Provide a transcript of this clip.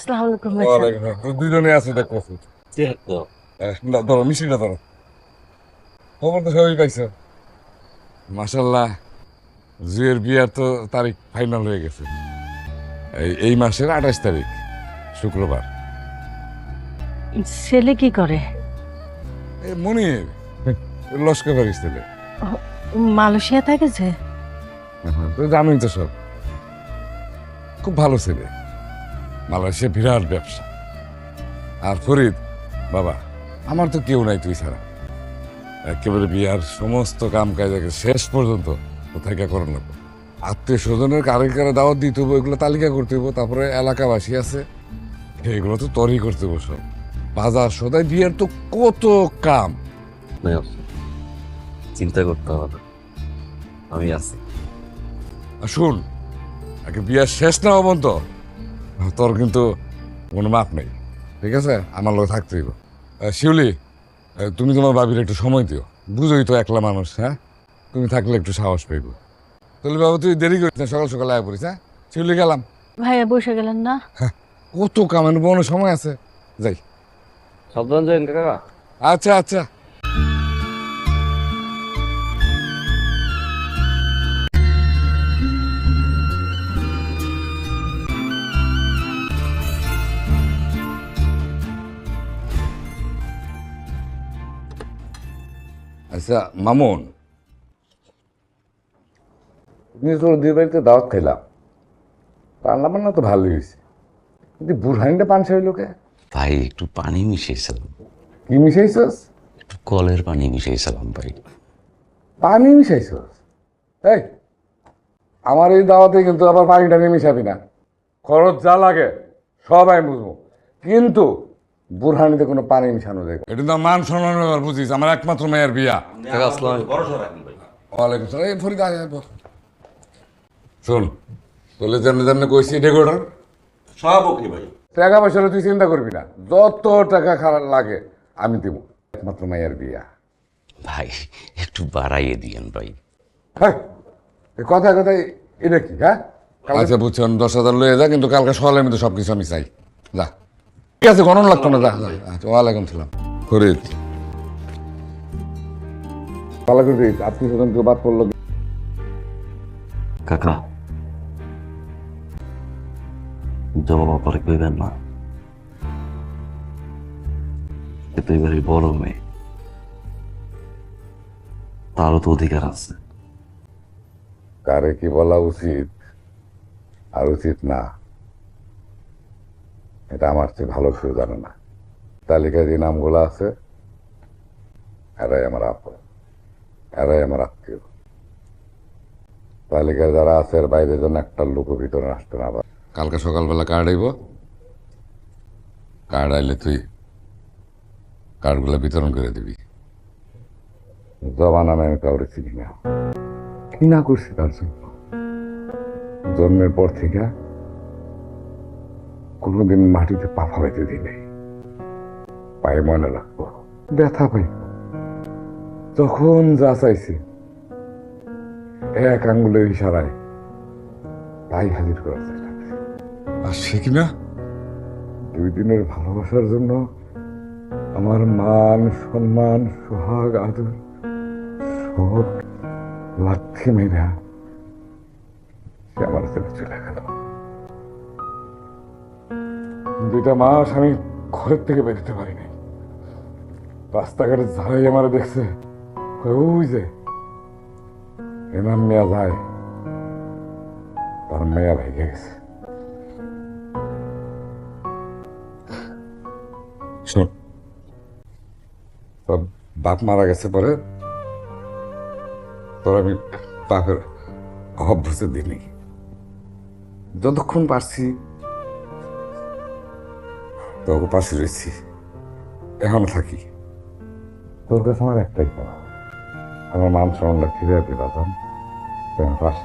আসসালামু আলাইকুম ভাই সাহেব। ওয়ালাইকুম আসসালাম। দুজনে আছে দেখ কফি। ধরো মিষ্টিটা ধরো। খবর তো সবই পাইছো। মাশাল্লাহ, জুয়ের বিয়ার তো তারিখ ফাইনাল হয়ে গেছে। এই মাসের 28 তারিখ, শুক্রবার। ছেলে কি করে? এই মনির লস্কর বাড়ির ছেলে। ও, মালয়েশিয়া থেকেছে। তো জানোই তো সব, খুব ভালো ছেলে। মালয়েশিয়া বিরাট ব্যবসা। আর ফরিদ বাবা, আমার তো কেউ নাই তুই ছাড়া। একেবারে বিয়ার সমস্ত কাম কাজ শেষ পর্যন্ত কোথায় করার লাগবে। আত্মীয় স্বজনের কারে কারে দাওয়াত দিতে হবো, এগুলো তালিকা করতে হবো। তারপরে এলাকাবাসী আছে, এগুলো তো তরি করতে হবো সব। বাজার সদাই, বিয়ের তো কত কাম। চিন্তা করতে হবে না, আমি আছি। আর শুন, আগে বিয়ার শেষ না হবো তো তোর কিন্তু কোনো মাপ নেই, ঠিক আছে? আমার লোক থাকতে হইব। শিউলি, তুমি তোমার বাবির একটু সময় দিও। বুঝোই তো একলা মানুষ, হ্যাঁ? তুমি থাকলে একটু সাহস পাইব। তাহলে বাবা তুই দেরি করিস না, সকাল সকাল আয়া পড়িস। হ্যাঁ, শিউলি গেলাম। ভাইয়া বসে গেলেন না? কত কামের বনো সময় আছে, যাই। সাবধান যাই কাকা। আচ্ছা আচ্ছা। আচ্ছা মামুন, তুমি তোর দুই বাড়িতে দাওয়াত খাইলাম, রান্না বান্না তো ভালোই হয়েছে, কিন্তু বুড়হানিটা পান হইল কে? ভাই একটু পানি মিশিয়েছিলাম, কি মিশাইছস? একটু কলের পানি মিশিয়েছিলাম ভাই। পানি মিশাইছস? এই, আমার এই দাওয়াতে কিন্তু আবার পানি টানি মিশাবি না। খরচ যা লাগে সব আমি বুঝবো, কিন্তু বুড়হানিতে কোনো পানি মিশানো যায় না। এটা তো মান সম্মান ব্যাপার, বুঝিস? আমার একমাত্র মেয়ের বিয়া। কাকা আসসালাম। ওয়ালাইকুম সালাম। এই ফরিদ আয়, আয়, বস। শোন, তোলে যেমনি যেমনি কইছি ডেকোরেটর সব ওকে ভাই। টাকা পয়সা তুই চিন্তা করবি না, যত টাকা খারাপ লাগে আমি দিব। একমাত্র মেয়ের বিয়া। ভাই একটু বাড়াইয়ে দিয়েন ভাই। হ্যাঁ, কথায় কথায় এটা কি? হ্যাঁ, আচ্ছা বুঝছেন, 10,000 লয়ে যা, কিন্তু কালকে সকালের মধ্যে সব কিছু আমি চাই। যা, ঠিক আছে, গণন লাগতো না। যা যা। আচ্ছা, ওয়ালাইকুম সালাম। ফরিদ, ভালো করে দিস। আত্মীয় স্বজন কেউ বাদ পড়লো? কাকা, জবাব পরে কইবেন না, এ তো এবারে বড় মেয়ে, তারও তো অধিকার আছে। কারে কি বলা উচিত আর উচিত না, এটা আমার চেয়ে ভালো কেউ জানে না। তালিকায় যে নামগুলো আছে, এরাই আমার আপন, এরাই আমার আত্মীয়। তালিকায় যারা আছে এর বাইরে যেন একটা লোক ভিতরে আসতে না পারে। কালকে সকালবেলা কার্ড আইব, কার্ড আইলে তুই কার্ডগুলো বিতরণ করে দিবি। জবান আমি কাউরে চিনি না, কি না করছি তার জন্য। জন্মের পর থেকে কোনোদিন মাটিতে পা ফালাইতে দিই নাই। পায়ে ময়লা লাগবো, ব্যথা পাই, তখন যা চাইছি এক আঙ্গুলের ইশারায় তাই হাজির করার চেষ্টা করছি। আর সে কিনা 2 দিনের ভালোবাসার জন্য আমার মান সম্মান সোহাগ আদর সব লাথি মেরা সে আমার ছেড়ে চলে গেল। 2টা মাস আমি ঘরের থেকে বেরোতে পারিনি। রাস্তাঘাটে যারাই আমার দেখছে, ওই যে এনাম মেয়া যায়, তার মেয়া ভেঙে গেছে। শোন, তোর বাপ মারা গেছে পরে তোর আমি বাপের অভাব বুঝতে দিইনি। যতক্ষণ পারছি তোকে পাশে রয়েছি, এখনো থাকি। তোর কাছে আমার একটাই কথা, আমার মান সম্মানটা ফিরে পেলাম, পাশে